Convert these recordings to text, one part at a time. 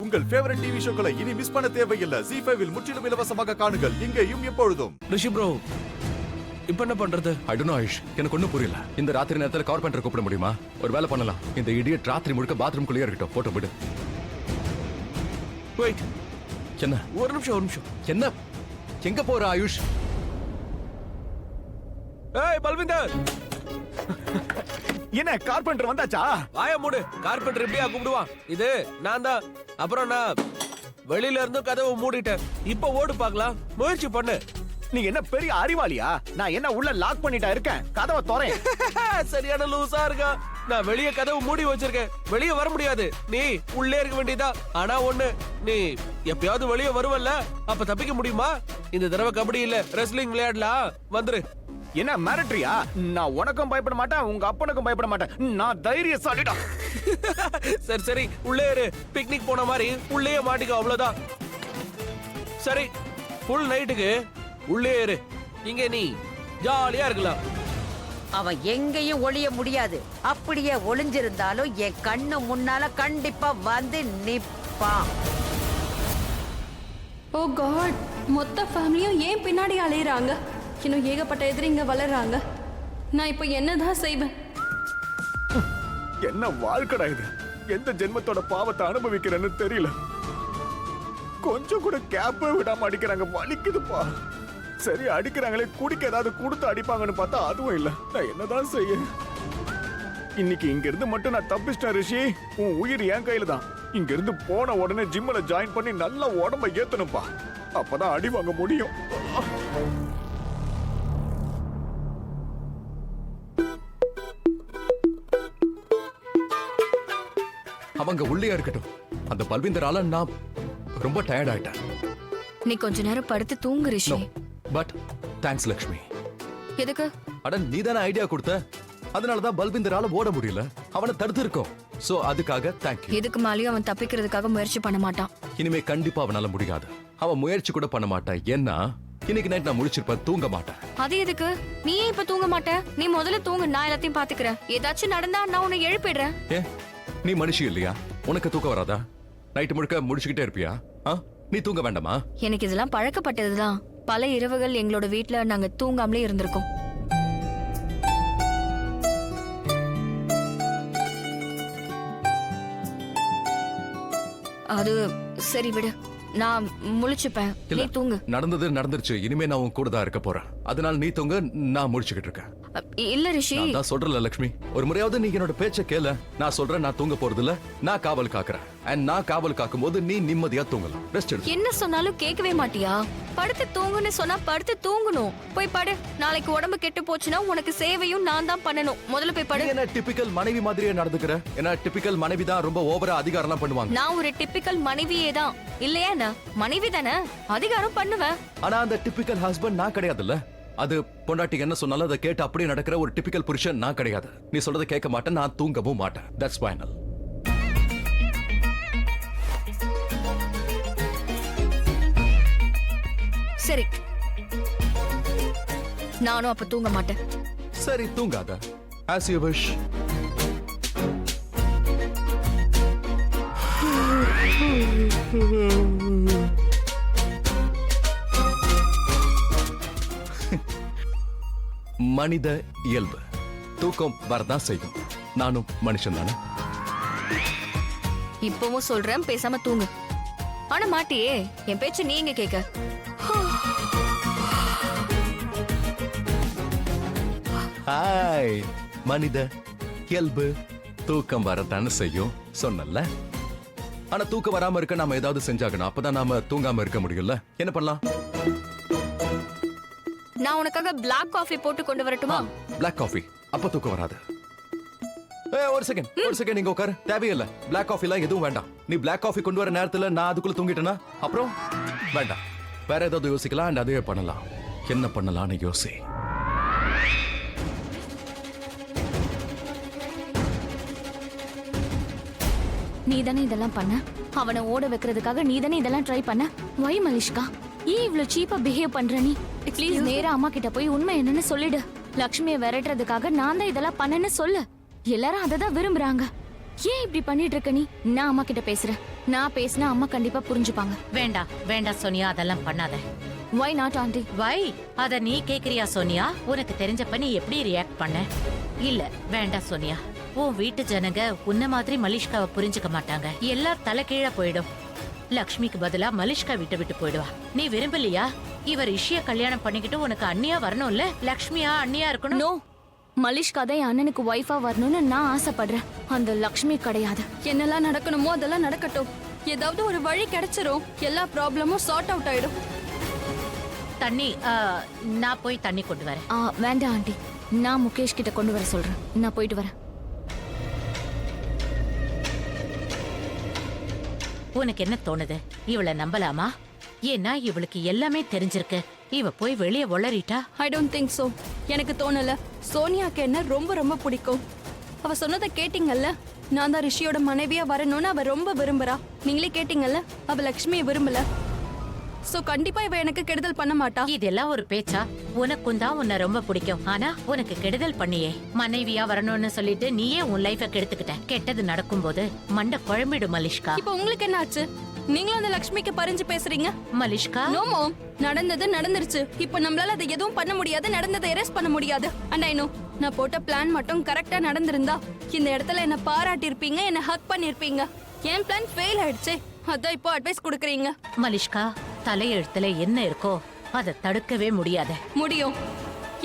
உங்கள் favourite TV ஷோக்களை இனி miss பண்ண தேவையில்லை. ZEE5 இல் முற்றிலும் இலவசமாக காணுங்கள். இங்கேயும் எப்பொழுதும். ரிஷி ப்ரோ, இப்ப என்ன பண்றது? ஐ டோன்ட் நோ ஆயுஷ், எனக்கு ஒன்றும் புரியல. இந்த ராத்திரி நேரத்தில் கார்பெண்டர் கூப்பிட முடியுமா? ஒரு வேலை பண்ணலாம். இந்த இடியட் ராத்திரி முழுக்க பாத்ரூம்குள்ளேயே இருக்கட்டும். போட்டோ விடு. வெயிட், என்ன? ஒரு நிமிஷம். என்ன? எங்க போற ஆயுஷ்? ஏய் பல்விந்தர், என்ன கார்பெண்டர் வந்தாச்சா? வாய மூடு. கார்பெண்டர் இப்படியா கூப்பிடுவான்? இது நான் தான். அப்புறம் நான் வெளியில இருந்து கதவை மூடிட்டேன். இப்ப ஓடு பார்க்கலாம். முயற்சி பண்ணு. நீ என்ன பெரிய அறிவாளியா? நான் என்ன உள்ள லாக் பண்ணிட்டா இருக்கேன். கதவை தோறேன். சரியான லூசா இருக்கா. நான் வெளிய கதவு மூடி வச்சிருக்கேன். வெளிய வர முடியாது. நீ உள்ளே இருக்க வேண்டியதா. ஆனா ஒண்ணு, நீ எப்பயாவது வெளிய வருவல்ல, அப்ப தப்பிக்க முடியுமா? இந்த தடவை கபடி இல்ல, ரெஸ்லிங் விளையாடலாம். வந்துரு. என்ன மிரட்டறியா? நான் உனக்கும் பயப்பட மாட்டேன், உங்க அப்பனுக்கும் பயப்பட மாட்டேன். நான் தைரியசாலிடா. சரி உள்ளே இரு. பிக்னிக் போன மாதிரி உள்ளே மாட்டிக்க, அவ்வளவுதான். சரி, ஃபுல் நைட்டுக்கு உள்ளே இரு. இங்க நீ ஜாலியா இருக்கலாம். அவன் எங்கேயும் ஒளிய முடியாது. அப்படியே ஒளிஞ்சிருந்தாலும் என் கண்ணு முன்னால கண்டிப்பா வந்து நிப்பான். ஓ காட், மொத்த ஃபேமிலியும் ஏன் பின்னாடி அலையுறாங்க? இன்னும் ஏகப்பட்ட எதிரிங்க வளர்றாங்க. நான் இப்போ என்னதான் செய்வேன்? என்ன வாழ்க்கடா இது? எந்த ஜென்மத்தோட பாவத்தை அனுபவிக்கிறேன்னு தெரியல. கொஞ்சம் கூட கேப்பே விடாம அடிக்கிறாங்க. வலிக்குதுப்பா. சரி அடிக்கிறாங்களே, குடிக்க ஏதாவது கொடுத்து அடிப்பாங்கன்னு பார்த்தா அதுவும் இல்ல. நான் என்னதான் செய்ய? இன்னைக்கு இங்க இருந்து மட்டும் நான் தப்பிச்சிட்டேன் ரிஷி. உன் உயிர் என் கையில தான். இங்க இருந்து போன உடனே ஜிம்ல ஜாயின் பண்ணி நல்லா உடம்ப ஏத்தணும்பா. அப்பதான் அடி வாங்க முடியும். அவங்க உள்ளே இருக்கட்டும். அந்த பல்விந்தரால நான் ரொம்ப டயர்ட் ஆயிட்டேன். நீ கொஞ்ச நேரம் படுத்து தூங்கு ரிஷி. But thanks Lakshmi. எதுக்கு? அட நீ தானே ஐடியா கொடுத்த. அதனாலதான் பல்விந்தரால ஓட முடியல. அவனை தடுத்து இருக்கோம். சோ அதுக்காக தேங்க்யூ. இதுக்கு மேலேயும் அவன் தப்பிக்கிறதுக்காக முயற்சி பண்ண மாட்டான். இனிமே கண்டிப்பா அவனால முடியாது. அவன் முயற்சி கூட பண்ண மாட்டான். ஏன்னா இன்னைக்கு நைட் நான் முழிச்சிருப்பேன், தூங்க மாட்டேன். அது எதுக்கு? நீ ஏன் இப்ப தூங்க மாட்ட? நீ முதல்ல தூங்கு, நான் எல்லாத்தையும் பாத்துக்கிறேன். ஏதாச்சும் நடந்தா நான் உன்னை எழுப்பிடுறேன். ஏ, நீ மனுஷி இல்லையா? உனக்கு தூக்கம் வராதா? நைட்டு முழுக்க முடிச்சுக்கிட்டே இருப்பியா? நீ தூங்க வேண்டாமா? எனக்கு இதெல்லாம் பழக்கப்பட்டதுதான். பல இரவுகள் எங்களோட வீட்ல நாங்க தூங்காமலே இருந்திருக்கோம். அது சரி விடு, நான் முழிச்சுப்பேன். நீ தூங்கு. நடந்தது நடந்துருச்சு. இனிமே நான் உன் கூட தான் இருக்க போறேன். அதனால நீ தூங்க, நான் முடிச்சுக்கிட்டு இருக்கேன். இல்ல ரிஷி, நான் தான் சொல்றேன்ல லட்சுமி, ஒரு முறையாவது நீ என்னோட பேச்ச கேள. நான் சொல்றேன், நான் தூங்க போறது இல்ல, நான் காவல் காக்குறேன். அண்ட் நான் காவல் காக்கும் போது நீ நிம்மதியா தூங்கலாம். ரெஸ்ட் எடு. என்ன சொன்னாலும் கேட்கவே மாட்டியா? படுத்து தூங்குன்னு சொன்னா படுத்து தூங்கணும். போய் படு. நாளைக்கு உடம்பு கெட்டு போச்சுன்னா உனக்கு சேவையும் நான் தான் பண்ணணும். முதல்ல போய் படு. என்ன டிபிக்கல் மனைவி மாதிரியே நடந்துக்கிற? ஏன்னா டிபிக்கல் மனைவி தான் ரொம்ப ஓவரா அதிகாரம்லாம் பண்ணுவாங்க. நான் ஒரு டிபிக்கல் மனைவியே தான். இல்லையா? நான் மனைவி தானே, அதிகாரம் பண்ணுவேன். ஆனா அந்த டிபிக்கல் ஹஸ்பண்ட் நான் கிடையாதுல்ல. அது பொண்டாட்டி என்ன சொன்னாலும் அதை கேட்டு அப்படியே நடக்கிற ஒரு டிபிக்கல் புருஷன் நான் கிடையாது. நீ சொல்றதை கேட்க மாட்டேன், நான் தூங்கவும் மாட்டேன். That's final. சரி, நானும் அப்ப தூங்க மாட்டேன். சரி தூங்காத. as you wish. மனித இயல்பு, தூக்கம் வரதான் செய்யும். நானும் மனுஷன் தானே. இப்பவும் சொல்றேன், பேசாம தூங்கு. ஆனா மாட்டியே, என் பேச்சு நீங்க கேட்க. ஹாய், மனித இயல்பு, தூக்கம் வரத்தானே செய்யும் சொன்னல. ஆனா தூக்கம் வராம இருக்க நாம ஏதாவது செஞ்சாகணும். அப்பதான் நாம தூங்காம இருக்க முடியும்ல. என்ன பண்ணலாம்? நான் உனக்காக பிளாக் காஃபி போட்டு கொண்டு வரட்டுமா? Black coffee? அப்ப தூக்கம் வராது. ஒரு செகண்ட் நீங்க உட்காரு. தேவையில்லை, பிளாக் காஃபி எல்லாம் எதுவும் வேண்டாம். நீ பிளாக் காஃபி கொண்டு வர நேரத்துல நான் அதுக்குள்ள தூங்கிட்டேனா அப்புறம் வேண்டாம். வேற ஏதாவது யோசிக்கலாம். அண்ட் அதே பண்ணலாம். என்ன பண்ணலாம்னு யோசி. நீ தானே இதெல்லாம் பண்ண. அவனை ஓட வைக்கிறதுக்காக நீ தானே இதெல்லாம் ட்ரை பண்ண. வை மலிஷ்கா, ஏன் இவ்வளவு சீப்பா பிஹேவ் பண்ற நீ? ப்ளீஸ் நேரா அம்மா கிட்ட போய் உண்மை என்னன்னு சொல்லிடு. லக்ஷ்மியை விரட்டுறதுக்காக நான் தான் இதெல்லாம் பண்ணேன்னு சொல்லு. எல்லாரும் அதை தான் விரும்புறாங்க. ஏன் இப்படி பண்ணிட்டு இருக்க நீ? நான் அம்மா கிட்ட பேசுறேன். நான் பேசினா அம்மா கண்டிப்பா புரிஞ்சுப்பாங்க. வேண்டாம் வேண்டாம் சோனியா, அதெல்லாம் பண்ணாத. Why not aunty? வை அத நீ கேக்குறியா சோனியா? உனக்கு தெரிஞ்சப்ப நீ எப்படி ரியாக்ட் பண்ண? இல்ல வேண்டாம் சோனியா, உன் வீட்டு ஜனங்க உன்ன மாதிரி மலிஷ்காவை புரிஞ்சுக்க மாட்டாங்க. எல்லாம் தலைகீழ போயிடும். லக்ஷ்மிக்கு பதிலா மலிஷ்கா விட்டு போயிடுவா. நீ விரும்பலையா? இவர் இஷிய கல்யாணம் பண்ணிக்கிட்டு உனக்கு அண்ணியா வரணும்ல? லக்ஷ்மியா அண்ணியா இருக்கணும்? நோ, மலிஷ்கா தான் என் அண்ணனுக்கு ஒய்ஃபா வரணும்னு நான் ஆசைப்படுறேன். அந்த லக்ஷ்மி கிடையாது. என்னெல்லாம் நடக்கணுமோ அதெல்லாம் நடக்கட்டும். ஏதாவது ஒரு வழி கிடைச்சிரும். எல்லா ப்ராப்ளமும் சார்ட் அவுட் ஆயிடும். தண்ணி நான் போய் தண்ணி கொண்டு வரேன். வேண்டாம் ஆண்டி, நான் முகேஷ் கிட்ட கொண்டு வர சொல்றேன். நான் போயிட்டு வரேன். உனக்கு என்ன தோணுது? இவளை நம்பலாமா? ஏன்னா இவளுக்கு எல்லாமே தெரிஞ்சிருக்கு. இவ போய் வெளியே ஒளறிட்டா. I don't think so. எனக்கு தோணல. சோனியாக்கு என்ன ரொம்ப ரொம்ப பிடிக்கும். அவ சொன்னதை கேட்டீங்கல்ல? நான் தான் ரிஷியோட மனைவியா வரணும்னு அவ ரொம்ப விரும்புறா. நீங்களே கேட்டீங்கல்ல, அவ லக்ஷ்மியை விரும்பல. சோ கண்டிப்பா இவ எனக்கு கெடுதல் பண்ண மாட்டா. இதெல்லாம் ஒரு பேச்சா? உனக்கும் தான் உன்னை ரொம்ப பிடிக்கும், ஆனா உனக்கு கெடுதல் பண்ணியே. மனைவியா வரணும்னு சொல்லிட்டு நீயே உன் லைஃப கெடுத்துக்கிட்ட. கெட்டது நடக்கும்போது மண்டை குழம்பிடும் மலிஷ்கா. இப்போ உங்களுக்கு என்ன ஆச்சு? நீங்களும் அந்த லக்ஷ்மிக்கு பறிஞ்சு பேசுறீங்க. மலிஷ்கா, நோ மாம், நடந்தது நடந்துருச்சு. இப்போ நம்மளால அதை எதுவும் பண்ண முடியாது. நடந்ததை எரேஸ் பண்ண முடியாது. அண்ட் ஐ நோ, நான் போட்ட பிளான் மட்டும் கரெக்டா நடந்திருந்தா இந்த இடத்துல என்ன பாராட்டி இருப்பீங்க, என்ன ஹக் பண்ணிருப்பீங்க. என் பிளான் ஃபெயில் ஆயிடுச்சு. அதான் இப்போ அட்வைஸ் கொடுக்குறீங்க. மலிஷ்கா, தலையெழுத்துல என்ன இருக்கோ அதை தடுக்கவே முடியாத. முடியும்,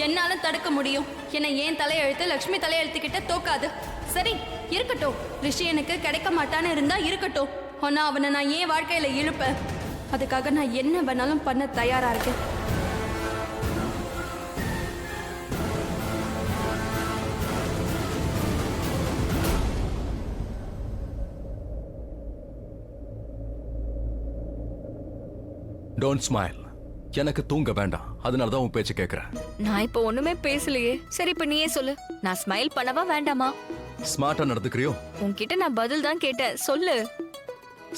என்னால தடுக்க முடியும். என்ன ஏன் தலையெழுத்து லக்ஷ்மி தலையெழுத்துக்கிட்ட தோக்காது. சரி இருக்கட்டும், ரிஷி எனக்கு கிடைக்க மாட்டான்னு இருந்தா இருக்கட்டும். ஆனா அவனை நான் ஏன் வாழ்க்கையில இழுப்பேன். அதுக்காக நான் என்ன வேணாலும் பண்ண தயாரா இருக்கேன். Don't smile. எனக்கு தூங்க வேண்டாம், அதனால தான் உன் பேச்சு கேட்கறேன். நான் இப்போ ஒண்ணுமே பேசலையே. சரி இப்ப நீயே சொல்லு, நான் ஸ்மைல் பண்ணவா வேண்டாமா? ஸ்மார்ட்டா நடந்துக்கிறியோ? உன்கிட்ட நான் பதில் தான் கேட்டேன், சொல்லு.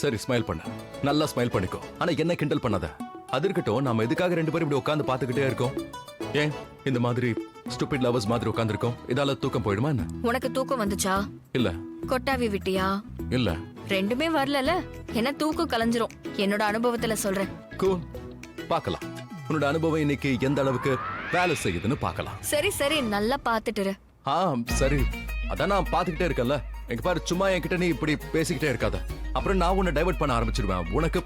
சரி ஸ்மைல் பண்ணு, நல்லா ஸ்மைல் பண்ணிக்கோ. ஆனா என்ன கிண்டல் பண்ணாத. அது இருக்கட்டும், நாம எதுக்காக ரெண்டு பேரும் இப்படி உட்காந்து பாத்துக்கிட்டே இருக்கோம்? ஏன் இந்த மாதிரி ஸ்டூபிட் லவர்ஸ் மாதிரி உட்காந்துருக்கோம்? இதால தூக்கம் போயிடுமா என்ன? உனக்கு தூக்கம் வந்துச்சா? இல்ல. கொட்டாவி விட்டியா? இல்ல. ரெண்டுமே வரலல. என்ன தூக்கம் கலைஞ்சிரும். என்னோட அனுபவத்துல சொல்றேன். கூல், பார்க்கலாம் உன்னோட அனுபவம் இன்னைக்கு எந்த அளவுக்கு வேலை செய்யுதுன்னு பார்க்கலாம். சரி சரி, நல்லா பாத்துட்டு இரு. சரி, அதான் நான் பாத்துக்கிட்டே இருக்கேன்ல. எங்க பாரு, சும்மா என்கிட்ட நீ இப்படி பேசிக்கிட்டே இருக்காத. அப்புறம் நான் உன்னை டைவர்ட் பண்ண ஆரம்பிச்சிடுவேன். உனக்கு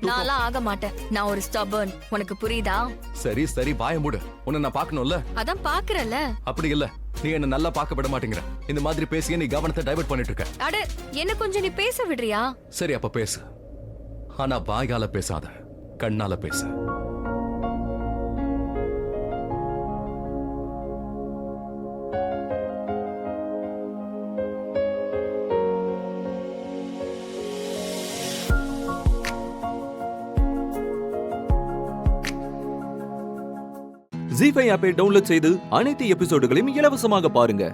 நான்லாம் ஆக மாட்டேன். நான் ஒரு ஸ்டபர்ன். உனக்கு புரியுதா? சரி சரி, வாய மூடு. உன்னை நான் பார்க்கணும்ல. அதான் பாக்குறல. அப்படி இல்ல, நீ என்ன நல்லா பார்க்க விட மாட்டேங்கிற. இந்த மாதிரி பேசியே நீ கவனத்தை டைவர்ட் பண்ணிட்டு இருக்க. அட, என்ன கொஞ்சம் நீ பேச விடுறியா? சரி அப்ப பேசு. ஆனா வாயால பேசாத, கண்ணால பேசு. ZEE5 ஆப்பை டவுன்லோட் செய்து அனைத்து எபிசோடுகளையும் இலவசமாக பாருங்க.